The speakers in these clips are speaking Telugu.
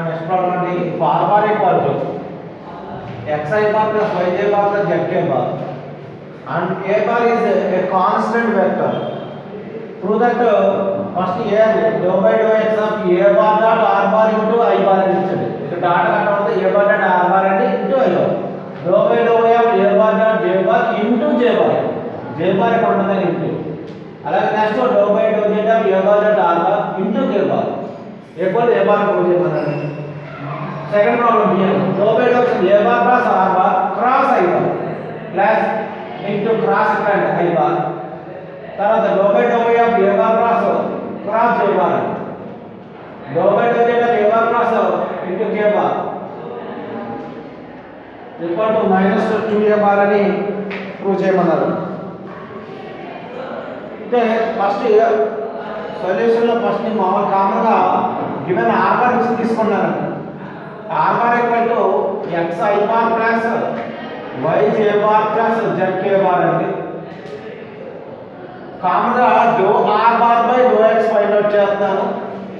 నెక్స్ట్ ప్రాబ్లం అంటే far bar equal to xi bar plus yj bar plus zk bar and a bar is a constant vector. Prove that first here dou by dou x of a bar dot r bar into I bar అని ఇచ్చాడు. ఇక్కడ డాట్ కట్ అవుతే a bar dot r bar అంటే into I bar. dou by dou y of a bar dot j bar into j bar. j bar ఇక్కడ ఉంటుందని into. అలాగే next dou by dou z of a bar dot r bar into k bar. equal a bar prove చేయమన్నాడు. Second problem here dou by dou a bar plus r bar cross I bar plus into cross ఇక్కడ I bar తర్వాత dou by dou y of a bar plus cross j bar dou by dou z of a bar plus into k bar equal to minus 2a bar అని ప్రూవ్ చేయమన్నారు. అంటే ఫస్ట్ సొల్యూషన్ లో ఫస్ట్ మామూలు కామన్ గా గివెన్ r bar తీసుకున్నాను. r bar equal to xi bar plus yj bar plus zk bar అంటే కామన్ గా dou r bar by dou x find out చేస్తాను.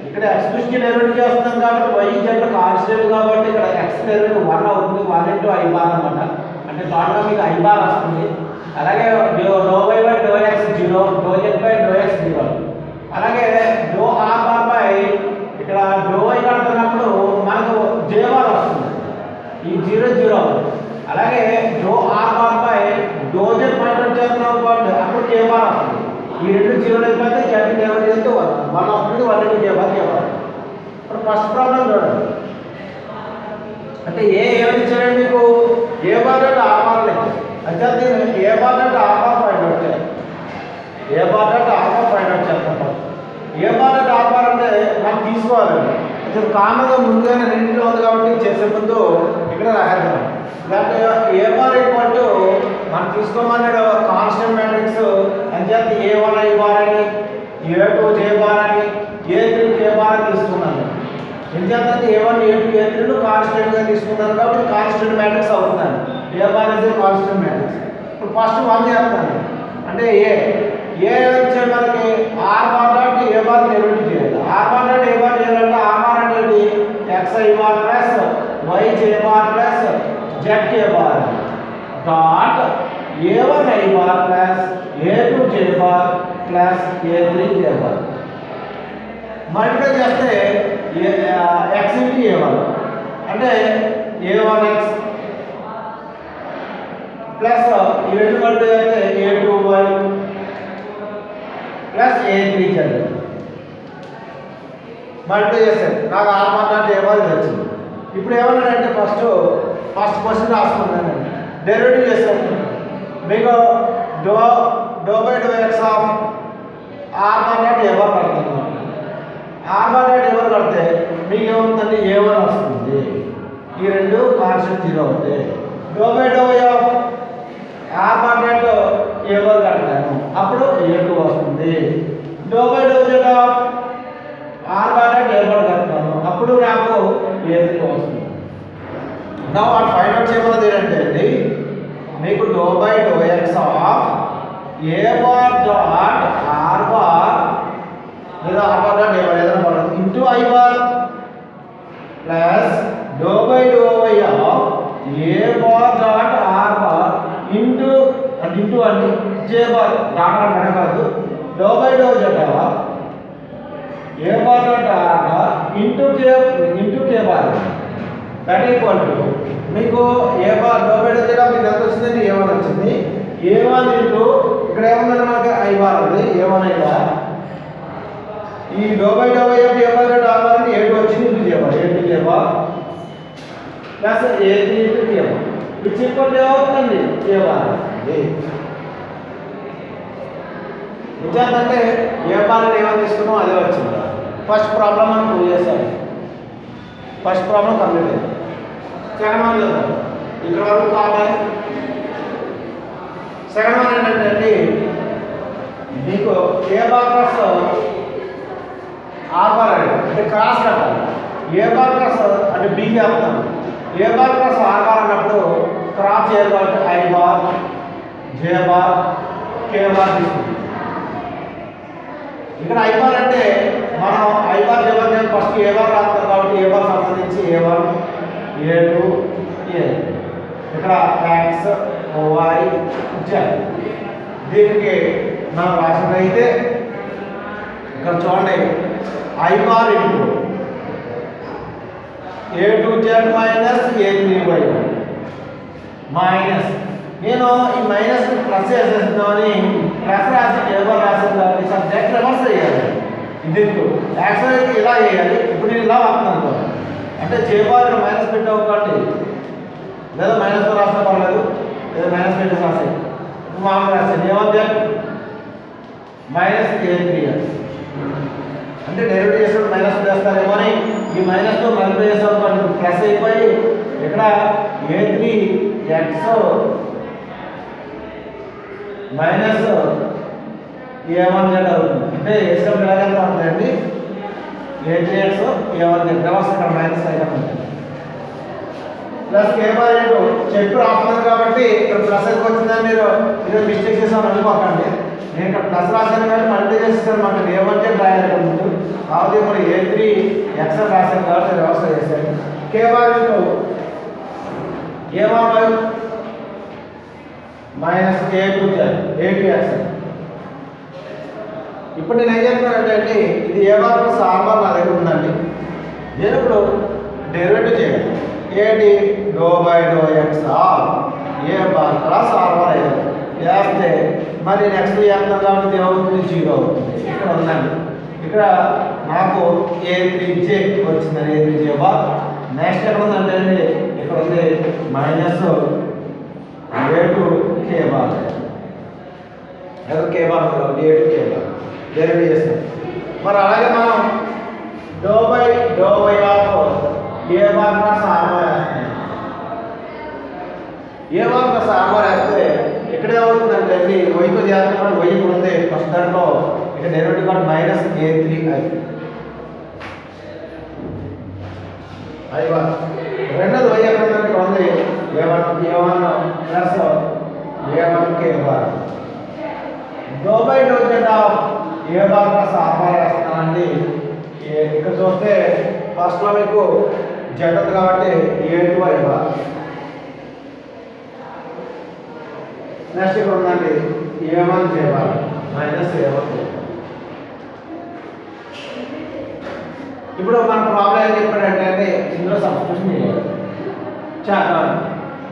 ఇక్కడ x దృష్టి డెరివేటివ్ చేస్తాం కాబట్టి y z కాన్స్టెంట్ కాబట్టి ఇక్కడ x డెరివేటివ్ 1 అవుతుంది 1 into i bar అన్నమాట. అంటే టోటల్ గా మీకు i bar వస్తుంది. అలాగే dou y by dou x 0 dou z by dou x 0 అలాగే dou r bar by ఇక్కడ dou y కడుతున్నప్పుడు మనకు j bar వస్తుంది. ఈ 0 0 అలాగే dou r bar by dou z find out చేస్తున్నాం కాబట్టి అప్పుడు k bar వస్తుంది. ఈ రెండు 0 అయిపోతే z డెరివేటివ్ చేస్తే 1 వస్తుంది 1 into k bar ఇప్పుడు ఫస్ట్ ప్రాబ్లం చూడండి. అంటే ఏమి ఇచ్చారండి మీకు a bar అంటే r bar లేదు. అంటే దీన్ని a bar అంటే r bar ఫైండ్ అవుట్ చేయాలి. a bar అంటే r bar ఫైండ్ అవుట్ చేస్తాం. a bar అంటే r bar అంటే మనం తీసుకోవాలి. అంటే కామన్గా ముందుగానే రెండింటిలో ఉంది కాబట్టి చేసే ముందు ఇక్కడ రాసేద్దాం. అంటే a bar ఈక్వల్ టు మనం తీసుకోమన్నాడు కాన్స్టెంట్ మ్యాట్రిక్స్ అంటే a1 i bar అని a2 j bar అని a3 k bar అని తీసుకున్నాను. ఎందుకంటే a1 a2 a3 కాన్స్టెంట్ గా తీసుకున్నాను కాబట్టి కాన్స్టెంట్ మ్యాట్రిక్స్ అవుతున్నాను. a bar is a constant matrix. ఇప్పుడు ఫస్ట్ 1 చేస్తాను. అంటే a వచ్చే మనకి r bar dot a bar derivative చేయాలి. r bar dot a bar చేయాలంటే r bar అనేది xi bar plus yj bar plus zk bar dot a1 i bar plus a2 j bar plus a3 k bar multiply చేస్తే x into a1 అంటే a1x ప్లస్ ఈ రెండు మల్టిప్లై చేస్తే a2y ప్లస్ a3z మల్టిప్లై చేస్తే నాకు r bar dot a bar వచ్చింది. ఇప్పుడు ఏమన్నాడంటే ఫస్ట్ క్వశ్చన్ రాసుకున్నాను. డెరివేటివ్ చేస్తాను. మీకు dou by dou x of r bar dot a bar కడుతున్నాను. r bar dot a bar కడితే మీకు ఏమవుతుందంటే a1 వస్తుంది. ఈ రెండు కాన్స్టెంట్ 0 అవుతాయి. dou by dou y of r bar dot a bar కడతాను. అప్పుడు a2 వస్తుంది. dou by dou z of r bar dot a bar కడతాను. అప్పుడు నాకు a3 వస్తుంది. నా వాట్ ఫైండ్ అవుట్ చేయమన్నది ఏంటంటే మీకు dou by dou x of a bar dot r bar లేదా r bar dot a bar ఏదైనా పడుతుంది into i bar plus dou by dou y of a bar dot r bar into అంటే j bar డాట్ కాదు dou by dou z of a bar dot r bar into k bar that equal to మీకు a bar dou by dou z of ఇది ఎంత వచ్చిందండి a1 వచ్చింది. a1 ఇంటూ ఇక్కడ ఏముందంటే మనకి i bar ఉంది a1 i bar ఈ dou by dou y of a bar dot r bar అంటే a2 వచ్చింది into j bar a2 j bar plus a3 into k bar which equal to ఏమవుతుంది a bar నిజానంటే a bar అని ఏమని తీసుకున్నాం అదే వచ్చింది. ఫస్ట్ ప్రాబ్లం మనం ప్రూవ్ చేసాం. ఫస్ట్ ప్రాబ్లం కంప్లీట్ అయింది. సెకండ్ వన్ చూద్దాం. ఇక్కడ వరకు కావాలి. సెకండ్ వన్ ఏంటంటే మీకు a bar plus r bar అంటే క్రాస్ కట్టాలి. a bar ప్లస్ అంటే b చెప్తాను. a bar plus r bar అన్నప్పుడు క్రాస్ చేయాలి కాబట్టి i bar j bar k bar తీసుకుంటాం. ఇక్కడ i bar అంటే మనం i bar j bar first a bar రాస్తాం కాబట్టి a bar సంబంధించి A1 A2 A ఇక్కడ x y z దీనికి మనం రాసినట్లయితే ఇక్కడ చూడండి I bar into A2z minus A3y minus నేను ఈ మైనస్ ప్లస్ చేసేస్తున్నామని ప్లస్ రాసి ఏ బార్ రాసిన కాబట్టి సబ్జెక్ట్ రివర్స్ చేయాలి ఇది యాక్చువల్గా ఇలా చేయాలి ఇప్పుడు నేను ఇలా వస్తున్నాను అంటే జే బార్ మైనస్ పెట్టావు కాబట్టి లేదా మైనస్ రాసినా పర్లేదు లేదా మైనస్ పెట్టి రాసాయి మామూలు రాసాను ఏమవుతుంది మైనస్ A3x అంటే డెరివేటివ్ చేసినప్పుడు మైనస్ చేస్తారేమో అని ఈ మైనస్తో మల్టిప్లై చేస్తాం ప్లస్ అయిపోయి ఇక్కడ A3x మైనస్ A1z అవుతుంది అంటే వేసినప్పుడు ఎలాగైనా ఉంటుందండి A3x A1z రివర్స్ ఇక్కడ మైనస్ అయితే ఉంటుంది ప్లస్ k బార్ ఇంటూ చెప్పు రాస్తున్నాను కాబట్టి ఇక్కడ ప్లస్ ఎక్కువ వచ్చిందని మీరు మీరు మిస్టేక్ చేసామని అనుకోకండి నేను ఇక్కడ ప్లస్ రాశాను కానీ మల్టిప్లై చేసేసాను మాకు A1z రాయాలి ముందు కాబట్టి ఇప్పుడు A3x రాశాను కాబట్టి రివర్స్ చేశాను k bar into A1y minus A2x ఇప్పుడు నేను ఏం చెప్తున్నానంటే ఇది A bar plus R bar నా దగ్గర ఉందండి నేను ఇప్పుడు డెరివేటివ్ చేయాలి ఏంటి do by do X of A bar plus R bar అయ్యాలి వేస్తే మరి నెక్స్ట్ చేస్తాం కాబట్టి ఏమవుతుంది 0 అవుతుంది ఇక్కడ ఉందండి ఇక్కడ నాకు A3j వచ్చిందని A3j బార్ నెక్స్ట్ ఎక్కడ ఉందంటే అండి ఇక్కడ ఉంది మైనస్ A2k బార్ లేదా k bar A2k bar derivative చేస్తాం మరి అలాగే మనం do by of A bar plus R bar వేస్తాం A bar plus R bar వేస్తే ఇక్కడ ఏమవుతుందంటే అండి వైతో చేస్తున్నప్పుడు వై ఇక్కడ ఉంది ఫస్ట్ దాంట్లో ఇక్కడ derivative card minus A3i bar రెండోది వై ఎక్కడ ఉందంటే ఇక్కడ ఉంది A1 plus A1k bar do by do Z of A bar plus R bar వేస్తున్నానండి ఇక్కడ చూస్తే ఫస్ట్లో మీకు జెడ్ ఉంది కాబట్టి A2i బార్ నెక్స్ట్ ఇక్కడ ఉందండి A1j బార్ మైనస్ A1j ఇప్పుడు మన ప్రాబ్లం ఏం చెప్పాడంటే ఇందులో సబ్స్టిట్యూషన్ చేయాలి చాలా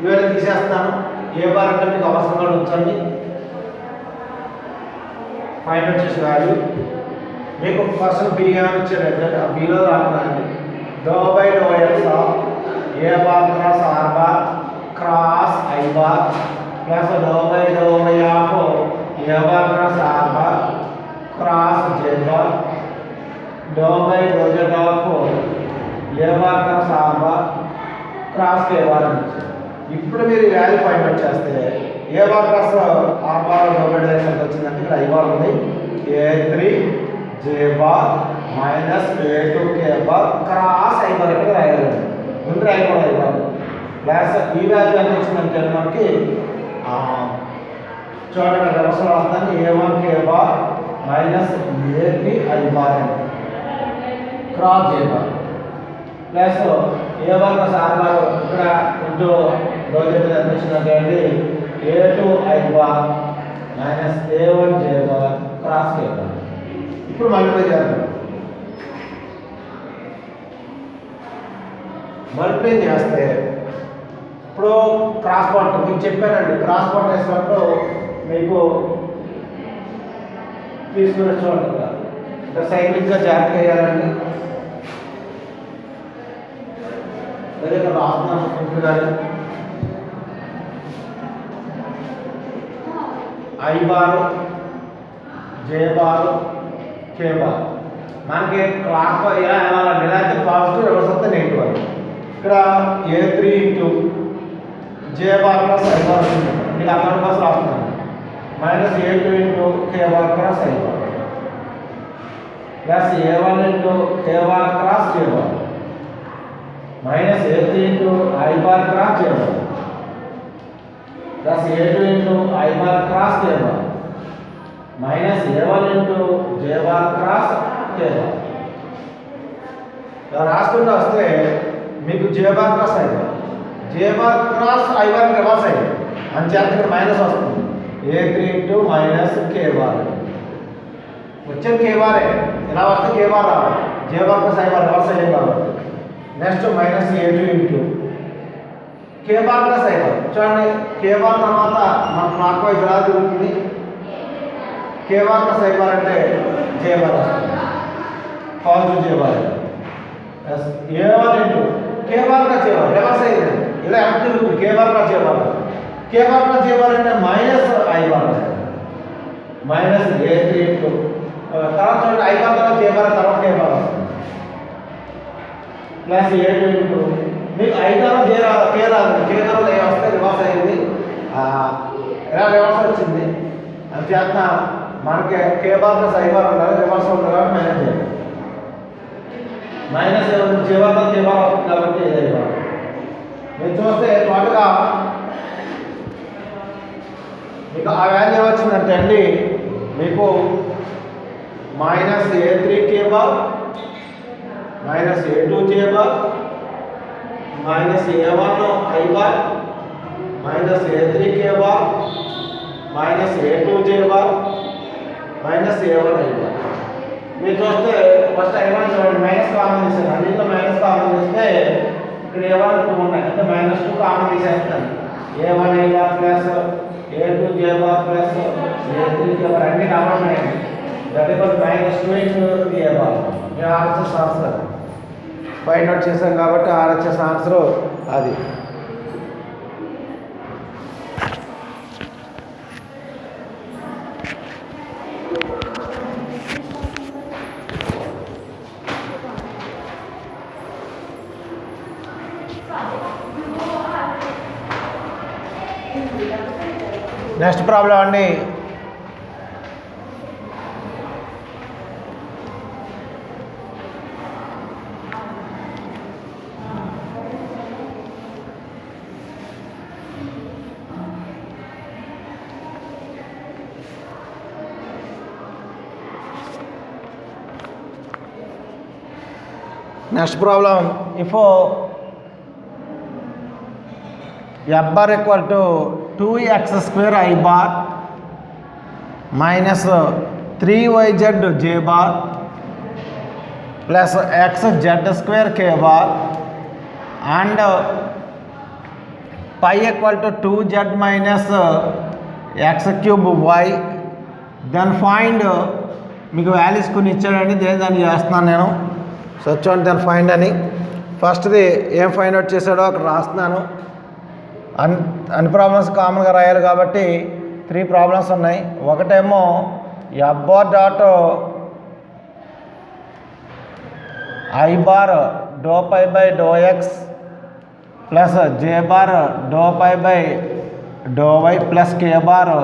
ఇవాళ తీసేస్తాను ఏ బార్ అంటే మీకు అవసరం కూడా ఉంచండి ఫైండ్ అవుట్ చేసే వాల్యూ మీకు ఫస్ట్ బి అని ఇచ్చారంటే ఆ బిలో రాకున్నాండి do by do X of A bar cross R bar cross I bar plus do by of A bar cross R bar cross J bar do by do Z of A bar cross R bar cross K bar అని ఇచ్చారు ఇప్పుడు మీరు ఈ వాల్యూ ఫైండ్ అవుట్ చేస్తే A bar cross R bar do by do X ఎంత వచ్చిందంటే ఇక్కడ ఐ బార్ ఉంది A3j bar minus A2k bar cross I bar ఇక్కడ రాయాలి ముందు రాయకూడదు ఐ బార్ ప్లస్ ఈ వాల్యూ ఎంత వచ్చిందంటే మనకి చూడండి రివర్స్ రాస్తాను A1k bar minus A3i bar cross j bar plus A bar plus R bar ఇక్కడ ఇంటూ డో జెడ్ ఎంత వచ్చిందంటే అండి A2i bar minus A1j bar cross K bar ఇప్పుడు మల్టిప్లై చేద్దాం మల్టిప్లై చేస్తే ఇప్పుడు క్రాస్ పాయింట్ మీకు చెప్పానండి క్రాస్ పాయింట్ వేసినప్పుడు మీకు తీసుకుని చూడండి ఇంకా సైక్లిక్గా జాగ్రత్త వేయాలండి అదే ఇక్కడ రాస్తున్నాను సింపుల్గా I bar J bar K bar మనకి క్లాస్ ఇలా వెళ్ళాలండి ఇలా అయితే పాజిటివ్ రివర్స్ వస్తే నెగిటివ్ అని ఇక్కడ A3 into J bar plus I bar ఉంటుంది మీకు అకౌంట్ కోసం రాస్తున్నాను minus A2 into K bar cross I bar plus A1 into K bar cross J bar minus A3 into I bar cross J bar plus A2 into I bar cross J bar minus A1 into J bar cross K bar ఇలా రాసుకుంటూ వస్తే మీకు J bar cross I bar, J bar cross I bar reverse అయ్యింది అని చేత ఇక్కడ మైనస్ వస్తుంది. A3 ఇంటూ మైనస్ కే బార్ వచ్చేది కే బారే, ఇలా వస్తే కే బార్ రావాలి. J bar cross I bar reverse అయ్యింది కాబట్టి next minus A2 into K bar plus I bar. చూడండి కే బార్ తర్వాత మన క్లాక్ వైజ్ ఎలా తిరుగుతుంది. K bar plus I bar అంటే J bar positive J bar A1 into K bar plus J bar reverse అయ్యింది, ఇలా ఎంత తిరుగుతుంది K bar plus J bar. K bar plus J bar అంటే minus I bar minus A3 into తర్వాత చూడండి ఐ బార్ తర్వాత జే బార్ తర్వాత k bar plus A2 into మీకు ఐ తర్వాత జే రాదు కే రాదు, కే తర్వాత ఏ వస్తే రివర్స్ అయింది, ఎలా రివర్స్ వచ్చింది అని చేత మనకి కే బార్ ప్లస్ ఐ బార్ ఉండాలి, రివర్స్ ఉంటుంది కాబట్టి మైనస్ చేయాలి. మైనస్ జే బార్ తర్వాత జే బార్ అవుతుంది కాబట్టి ఇది ఐ బార్. మీరు చూస్తే టోటల్గా మీకు ఆ వాల్యూ వచ్చిందంటే అండి మీకు minus A3 K bar minus A2 J bar minus A1 I bar minus A3 K bar minus A2 J bar minus A1 I bar. మీరు చూస్తే ఫస్ట్ I1 చూడండి మైనస్ కామన్ తీసాను, అన్నింటిలో మైనస్ కామన్ చేస్తే ఇక్కడ A1 2 ఉన్నాయి అంటే మైనస్ 2 కామన్ తీసేస్తాను. A1 I bar plus A2 J bar plus A3 J bar అన్ని కామన్ ఉన్నాయి. That equal minus 2 into A bar. మేము ఆర్హెచ్ఎస్ ఆన్సర్ ఫైండ్ అవుట్ చేసాం కాబట్టి ఆర్హెచ్ఎస్ ఆన్సర్ అది. నెక్స్ట్ ప్రాబ్లం అండి, next problem if f bar equal to 2x square I bar minus 3yz j bar plus xz square k bar and pi equal to 2z minus x cube y, then find మీకు వాల్యూస్ కొన్ని ఇచ్చాడండి, దాన్ని చేస్తున్నాను నేను. సో చూడండి దాన్ని ఫైండ్ అని ఫస్ట్ది ఏం ఫైండ్ అవుట్ చేశాడో అక్కడ రాస్తున్నాను. అన్ని ప్రాబ్లమ్స్ కామన్గా రాయాలి కాబట్టి 3 ప్రాబ్లమ్స్ ఉన్నాయి. ఒకటేమో F bar dot I bar do pi by do X plus J bar do pi by do Y plus K bar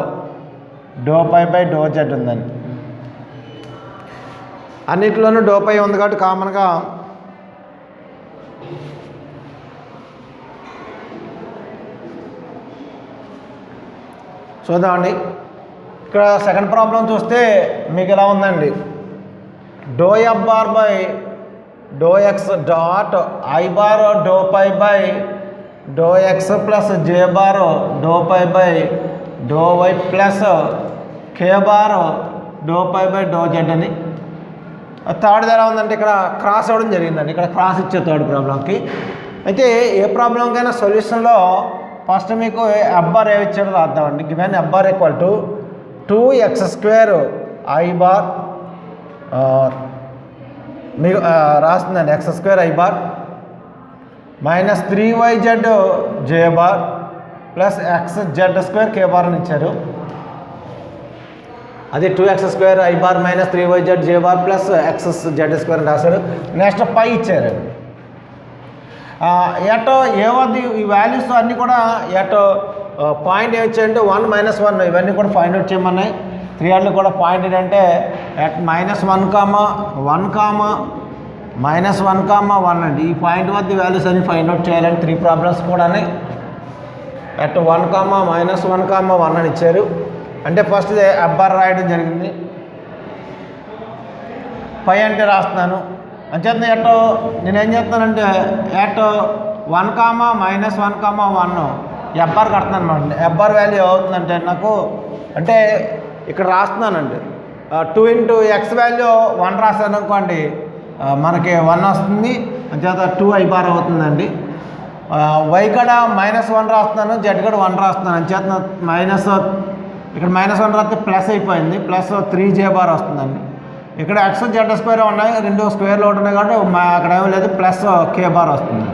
do pi by do Z ఉందండి. అన్నిట్లోనూ డో పై ఉంది కాబట్టి కామన్గా చూద్దామండి. ఇక్కడ సెకండ్ ప్రాబ్లం చూస్తే మీకు ఇలా ఉందండి, do F bar by do X dot I bar do pi by do X plus J bar do pi by do Y plus K bar do pi by do Z అని. థర్డ్ ఎలా ఉందంటే ఇక్కడ క్రాస్ అవ్వడం జరిగిందండి, ఇక్కడ క్రాస్ ఇచ్చే థర్డ్ ప్రాబ్లంకి. అయితే ఏ ప్రాబ్లంకైనా సొల్యూషన్లో ఫస్ట్ మీకు ఎఫ్ బార్ ఏ ఇచ్చాడో రాద్దామండి. Given F bar equal to 2x square i bar మీకు రాస్తుందండి x square i bar minus 3yz j bar plus xz square k bar అని ఇచ్చారు. అది 2x square i bar minus 3yz j bar plus xz square అని రాశారు. నెక్స్ట్ పై ఇచ్చారు. ఎటో ఏవద్ది ఈ వాల్యూస్ అన్నీ కూడా ఎటో పాయింట్ ఏమి ఇచ్చాయంటే 1 - 1 ఇవన్నీ కూడా ఫైండ్ అవుట్ చేయమన్నాయి. 3 అన్ని కూడా పాయింట్ ఏంటంటే ఎట్ -1, 1, -1, -1 అండి. ఈ పాయింట్ వద్ద వాల్యూస్ అన్ని ఫైండ్ అవుట్ చేయాలని 3 ప్రాబ్లమ్స్ కూడా ఎట్ 1, -1, -1 అని ఇచ్చారు. అంటే ఫస్ట్ ఎఫ్ బార్ రాయడం జరిగింది. పై అంటే రాస్తున్నాను అంచేత నేనేం చేస్తానంటే ఎట్ 1, -1, ఎఫ్ఆర్ కడుతున్నాను అనమాట. ఎఫ్ఆర్ వాల్యూ ఏమవుతుందంటే నాకు అంటే ఇక్కడ రాస్తున్నానండి 2 × x వాల్యూ 1 రాశాను అనుకోండి మనకి 1 వస్తుంది. అంచేత 2 i బార్ అవుతుందండి. y కడ -1 రాస్తున్నాను, z కడ 1 రాస్తున్నాను. అంచేత ఇక్కడ -1 రాస్తే ప్లస్ అయిపోయింది, ప్లస్ 3j బార్ వస్తుందండి. ఇక్కడ x z² ఉన్నాయి, 2 స్క్వేర్లు ఒకటి ఉన్నాయి కాబట్టి అక్కడ ఏమీ లేదు, ప్లస్ k బార్ వస్తుంది.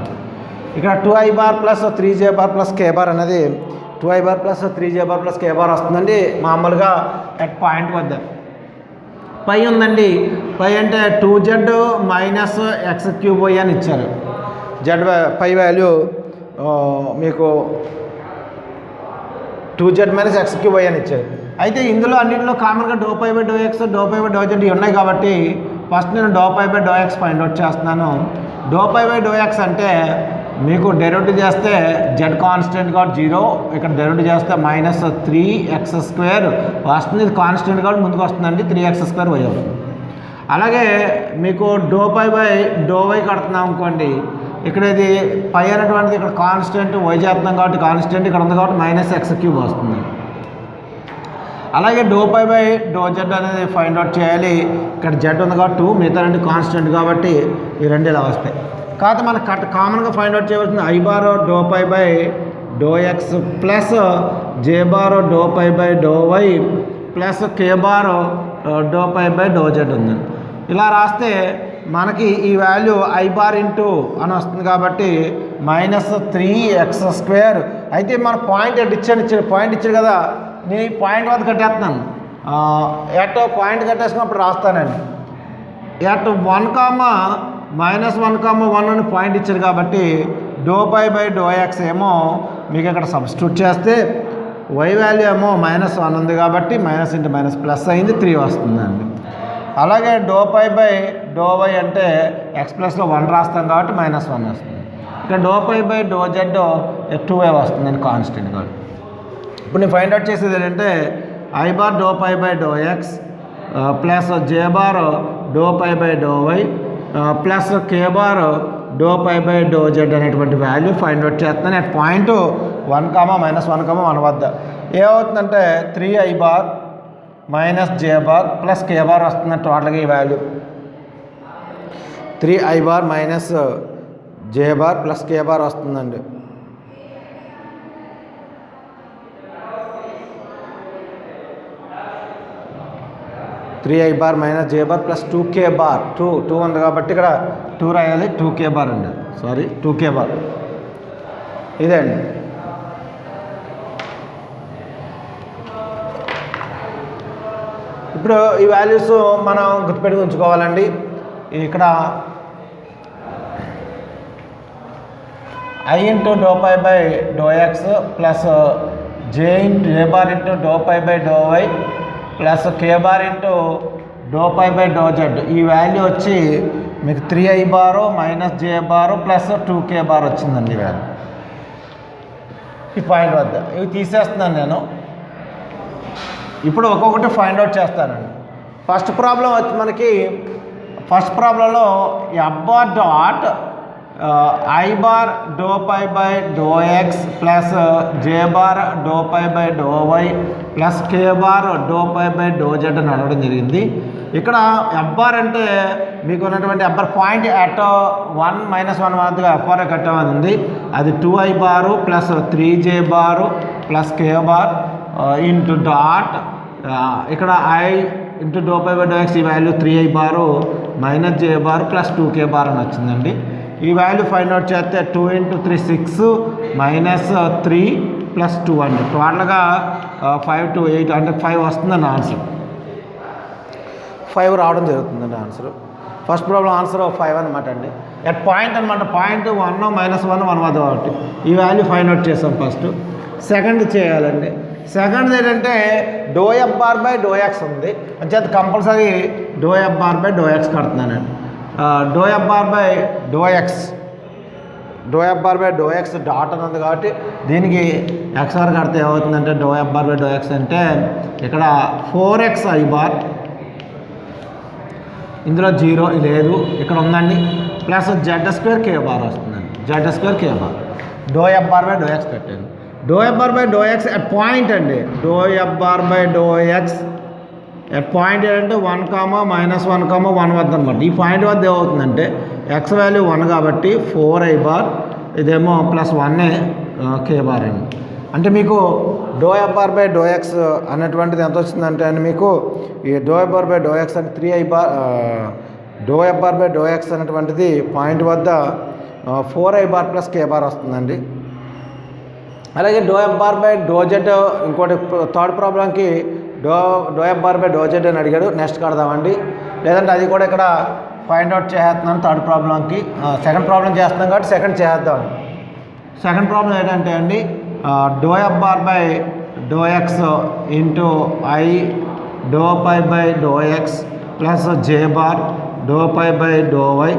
ఇక్కడ 2i bar plus 3j bar plus k bar అనేది 2i bar plus 3j bar plus k bar వస్తుందండి. మామూలుగా ఎట్ పాయింట్ వద్ద పై ఉందండి. పై అంటే 2z - x³ అని ఇచ్చారు. పై వాల్యూ మీకు 2z - x³ అని ఇచ్చారు. అయితే ఇందులో అన్నింటిలో కామన్గా ∂π/∂x ∂π/∂z ఇవి ఉన్నాయి కాబట్టి ఫస్ట్ నేను ∂π/∂x ఫైండ్ అవుట్ చేస్తున్నాను. ∂π/∂x అంటే మీకు డెరివేటివ్ చేస్తే z కాన్స్టెంట్ కాబట్టి 0, ఇక్కడ డెరివేటివ్ చేస్తే -3x² వస్తుంది. ఇది కాన్స్టెంట్ కాబట్టి ముందుకు వస్తుందండి, 3x² y అవుతుంది. అలాగే మీకు ∂π/∂y కడుతున్నాం అనుకోండి, ఇక్కడ ఇది పై అనేటువంటిది ఇక్కడ కాన్స్టెంట్, y చేస్తున్నాం కాబట్టి కాన్స్టెంట్ ఇక్కడ ఉంది కాబట్టి -x³ వస్తుంది. అలాగే ∂π/∂z అనేది ఫైండ్ అవుట్ చేయాలి. ఇక్కడ z ఉంది కాబట్టి 2, మిగతా రెండు కాన్స్టెంట్ కాబట్టి ఈ రెండు ఇలా వస్తాయి. కాకపోతే మనకు కామన్గా ఫైండ్ అవుట్ చేయవలసింది i bar ∂π/∂x plus j bar ∂π/∂y plus k bar ∂π/∂z ఉందండి. ఇలా రాస్తే మనకి ఈ వాల్యూ i బార్ ఇంటూ అని వస్తుంది కాబట్టి -3x². అయితే మన పాయింట్ ఇచ్చాడు పాయింట్ ఇచ్చాడు కదా, నేను ఈ పాయింట్ వద్ద కట్టేస్తున్నాను. పాయింట్ కట్టేసినప్పుడు రాస్తానండి. ఎట్ 1, -1, 1 అని పాయింట్ ఇచ్చారు కాబట్టి ∂π/∂x ఏమో మీకు ఇక్కడ సబ్స్టిట్యూట్ చేస్తే y వాల్యూ ఏమో -1 ఉంది కాబట్టి మైనస్ ఇంటూ మైనస్ ప్లస్ అయింది, 3 వస్తుందండి. అలాగే ∂π/∂y అంటే x+లో 1 రాస్తాం కాబట్టి -1 వస్తుంది. ఇక్కడ ∂π/∂z 2a వస్తుందండి కాన్స్టెంట్ కాబట్టి. ఇప్పుడు నేను ఫైండ్ అవుట్ చేసేది ఏంటంటే i bar ∂π/∂x plus j bar ∂π/∂y plus k bar ∂π/∂z అనేటువంటి వాల్యూ ఫైండ్ అవుట్ చేస్తాను. అట్ పాయింట్ 1, -1, 1 వద్ద ఏమవుతుందంటే 3i bar -j bar plus k bar వస్తుంది. టోటల్గా ఈ value 3i bar -j bar plus k bar వస్తుందండి. Three i bar -j bar plus 2k bar 2 ఉంది కాబట్టి ఇక్కడ 2 రాయాలి, 2k బార్ అండి, సారీ 2k బార్ ఇదే అండి. ఇప్పుడు ఈ వాల్యూస్ మనం గుర్తుపెట్టుకు ఉంచుకోవాలండి. ఇక్కడ i into ∂π/∂x plus j bar into ∂π/∂y plus k bar into ∂π/∂z ఈ వాల్యూ వచ్చి మీకు 3i bar -j bar plus 2k bar వచ్చిందండి ఈ వాల్యూ. ఈ పాయింట్ వద్ద ఇవి తీసేస్తున్నాను నేను. ఇప్పుడు ఒక్కొక్కటి ఫైండ్ అవుట్ చేస్తానండి. ఫస్ట్ ప్రాబ్లం వచ్చి మనకి ఫస్ట్ ప్రాబ్లంలో f dot i bar ∂π/∂x plus j bar ∂π/∂y plus k bar ∂π/∂z అని అడగడం జరిగింది. ఇక్కడ f బార్ అంటే మీకు ఉన్నటువంటి f బార్ పాయింట్ అట్ 1, -1 వద్ద f బార్ కట్టమని ఉంది. అది 2i bar plus 3j bar plus k bar into dot ఇక్కడ i ఇంటూ ∂π/∂x ఈ value 3i bar -j bar plus 2k bar అని వచ్చిందండి. ఈ వాల్యూ ఫైండ్ అవుట్ చేస్తే 2 × 3 6 -3 ప్లస్ 2 అండి. టోటల్గా 5 to 8 అంటే 5 వస్తుందండి ఆన్సర్. 5 రావడం జరుగుతుందండి ఆన్సర్. ఫస్ట్ ప్రాబ్లం ఆన్సర్ 5 అనమాట అండి. ఎట్ పాయింట్ అనమాట, పాయింట్ 1, -1, 1 వద్ద కాబట్టి ఈ వాల్యూ ఫైండ్ అవుట్ చేస్తాం. ఫస్ట్ సెకండ్ చేయాలండి. సెకండ్ ఏంటంటే ∂f బార్/∂x ఉంది అని చేత కంపల్సరీ ∂f బార్/∂x కడుతున్నానండి. ∂f బార్/∂x డాట్ అని ఉంది కాబట్టి దీనికి ఎక్స్ఆర్ కడితే ఏమవుతుందంటే ∂f బార్/∂x అంటే ఇక్కడ 4xi బార్ ఇందులో జీరో లేదు, ఇక్కడ ఉందండి. Plus z square k bar వస్తుందండి. Z square k bar do F bar by do x పెట్టండి. Do F bar by do x at point అండి. Do F bar by do x at point ఏంటంటే 1, -1, 1 వద్ద అనమాట. ఈ పాయింట్ వద్ద ఏమవుతుందంటే ఎక్స్ వాల్యూ 1 కాబట్టి 4i బార్, ఇదేమో +1 కే బార్ అండి. అంటే మీకు do F bar by do x అన్నటువంటిది ఎంత వచ్చిందంటే అండి మీకు ఈ do F bar by do X అంటే 3i bar, do F bar by do x అనేటువంటిది పాయింట్ వద్ద 4i బార్ ప్లస్ కే బార్ వస్తుందండి. అలాగే do F bar by do z ఇంకోటి థర్డ్ ప్రాబ్లంకి do F bar by do Z అని అడిగాడు. నెక్స్ట్ కడదామండి, లేదంటే అది కూడా ఇక్కడ ఫైండ్ అవుట్ చేస్తున్నాను థర్డ్ ప్రాబ్లంకి. సెకండ్ ప్రాబ్లం చేస్తున్నాం కాబట్టి సెకండ్ చేద్దామండి. సెకండ్ ప్రాబ్లం ఏంటంటే అండి do F bar by do X into I do pi by do X plus J bar do pi by do Y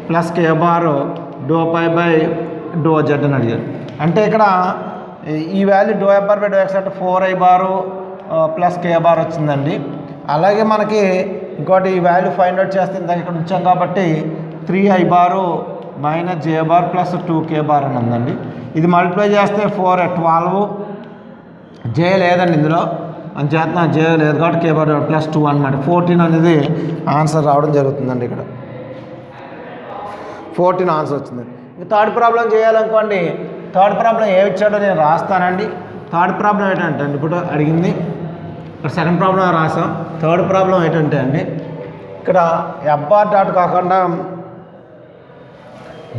plus K bar do pi by do Z అని అడిగారు. అంటే ఇక్కడ ఈ value do F bar by do X అంటే 4i బారు ప్లస్ కే బార్ వచ్చిందండి. అలాగే మనకి ఇంకోటి ఈ వాల్యూ ఫైండ్ అవుట్ చేస్తే ఇందాక ఇక్కడ ఉంచాం కాబట్టి 3i బారు మైనస్ జే బార్ ప్లస్ 2k బార్ అని ఉందండి. ఇది మల్టిప్లై చేస్తే 4 12, జే లేదండి ఇందులో అని చేస్తున్నా, జే లేదు కాబట్టి కే బార్ ప్లస్ 2 అనమాట. 14 అనేది ఆన్సర్ రావడం జరుగుతుందండి. ఇక్కడ 14 ఆన్సర్ వచ్చింది. థర్డ్ ప్రాబ్లం చేయాలనుకోండి, థర్డ్ ప్రాబ్లం ఏమి ఇచ్చాడో నేను రాస్తానండి. థర్డ్ ప్రాబ్లం ఏంటంటే అండి ఇప్పుడు అడిగింది, ఇక్కడ సెకండ్ ప్రాబ్లం రాసాం. థర్డ్ ప్రాబ్లం ఏంటంటే అండి ఇక్కడ ఎఫ్ బార్ డాట్ కాకుండా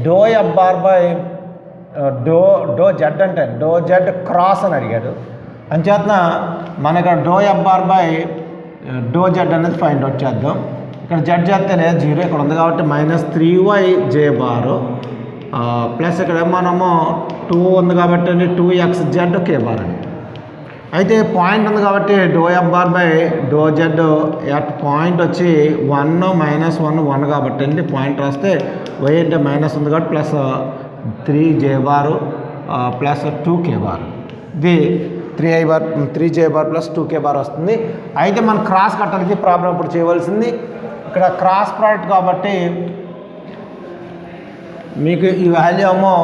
do F bar by do Z అంటే డో జెడ్ క్రాస్ అని అడిగాడు. అంచేతన మన ఇక్కడ do F bar by do Z అనేది ఫైండ్ అవుట్ చేద్దాం. ఇక్కడ జెడ్ చేస్తే లేదు, 0 ఇక్కడ ఉంది కాబట్టి -3y జే బారు ప్లస్ ఇక్కడ మనము 2 ఉంది కాబట్టి అండి 2x జెడ్ కే బార్ అండి. అయితే పాయింట్ ఉంది కాబట్టి do F bar by do Z at point వచ్చి 1 -1 1 కాబట్టి అండి పాయింట్ రాస్తే y అంటే మైనస్ ఉంది కాబట్టి plus 3j bar plus 2k bar, ఇది 3i bar 3j bar plus 2k bar వస్తుంది. అయితే మనం క్రాస్ కట్టాలి, ఇది ప్రాబ్లం ఇప్పుడు చేయవలసింది. ఇక్కడ క్రాస్ ప్రోడక్ట్ కాబట్టి మీకు ఈ వాల్యూ ఏమో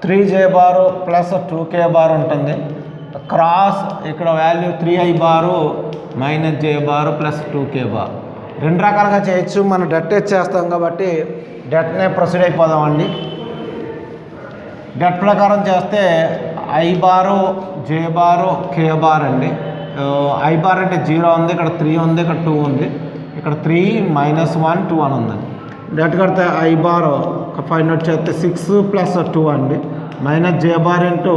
3j bar plus 2k bar ఉంటుంది. క్రాస్ ఇక్కడ వాల్యూ 3i బారు minus j bar plus 2k bar. రెండు రకాలుగా చేయొచ్చు. మనం డెట్ చేస్తాం కాబట్టి డెట్నే ప్రొసీడ్ అయిపోదామండి. డెట్ ప్రకారం చేస్తే I bar J bar K bar అండి. ఐ బార్ అంటే 0 ఉంది, ఇక్కడ 3 ఉంది, ఇక్కడ 2 ఉంది, ఇక్కడ 3 -1 2 అని ఉందండి. డెట్ కడితే ఐ బార్ ఫైండ్ అవుట్ చేస్తే 6 ప్లస్ 2 అండి, మైనస్ జే బార్ ఇంటూ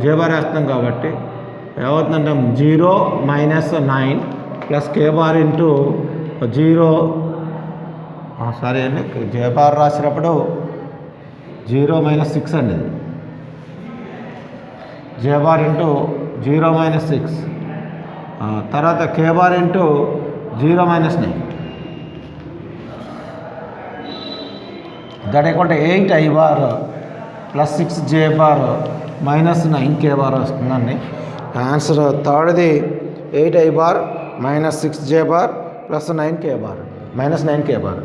జే బార్ వేస్తాం కాబట్టి ఏమవుతుందంటే 0 -9 ప్లస్ కే బార్ ఇంటూ 0 సారీ అండి జే బార్ రాసినప్పుడు 0 - 6 అండి, జే బార్ ఇంటూ 0 - 6 తర్వాత k bar into 0 - 9 that equal to 8i bar plus 6j bar -9k bar వస్తుందండి. ఆన్సర్ థర్డ్ది 8i bar -6j bar plus 9k bar -9k bar.